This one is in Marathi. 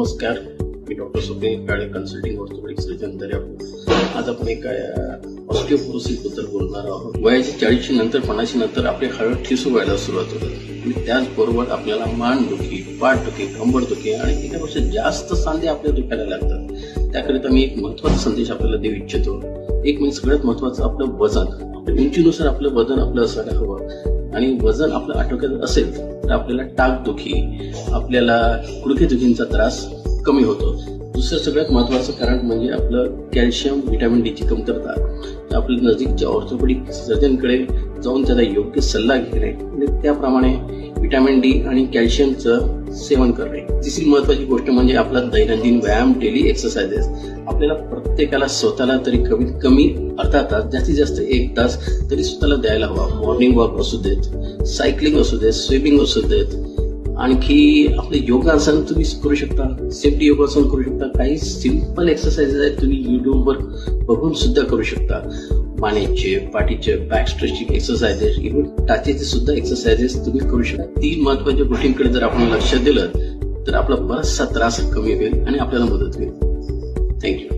नमस्कार, मी डॉक्टर स्वप्नील काळे, कन्सल्टिंग ऑर्थोपेडिक सर्जन दर्यापूर. आज आपण एक ऑस्टिओपोरोसिस बद्दल बोलणार आहोत. वयाच्या 40 नंतर 50 नंतर आपले हाड ठिसूळ व्हायला सुरुवात होतात आणि त्याचबरोबर आपल्याला मानदुखी, पाठदुखी, कंबरदुखी आणि त्यापेक्षा जास्त सांधे आपल्याला दुखायला लागतात. त्याकरिता मी एक महत्त्वाचा संदेश आपल्याला देऊ इच्छितो. एक म्हणजे सगळ्यात महत्त्वाचं आपलं वजन. आपल्या उंचीनुसार आपलं वजन आपलं असायला हवं आणि वजन आपलं आटोक्यात असेल तर आपल्याला टाकदुखी, आपल्याला गुडघेदुखींचा त्रास कमी होतो. दुसरं सगळ्यात महत्त्वाचं कारण म्हणजे आपलं कॅल्शियम, व्हिटॅमिन डी ची कमतरता. आपल्या नजीकच्या ऑर्थोपेडिक सर्जनकडे जाऊन त्याचा योग्य सल्ला घेणे आणि त्याप्रमाणे व्हिटॅमिन डी आणि कॅल्शियमचं सेवन करणे. तिसरी महत्त्वाची गोष्ट म्हणजे आपला दैनंदिन व्यायाम, डेली एक्सरसाइजेस. आपल्याला प्रत्येकाला स्वतःला तरी कमीत कमी अर्धा तास, जास्तीत जास्त 1 तास तरी स्वतःला द्यायला हवा. मॉर्निंग वॉक असू देत, सायकलिंग असू देत, स्विमिंग असू देत. आणखी आपले योगासन तुम्ही करू शकता, सेफ्टी योगासन करू शकता. काही सिंपल एक्सरसाइजेस आहेत तुम्ही युट्यूबवर बघून सुद्धा करू शकता. मानेचे, पाठीचे, बॅक स्ट्रेचिंग एक्सरसाइजेस, इव्हन टाचेचे सुद्धा एक्सरसाइजेस तुम्ही करू शकता. 3 महत्त्वाच्या गोष्टींकडे जर आपण लक्ष दिलं तर आपला बराचसा त्रास कमी होईल आणि आपल्याला मदत होईल. थँक्यू.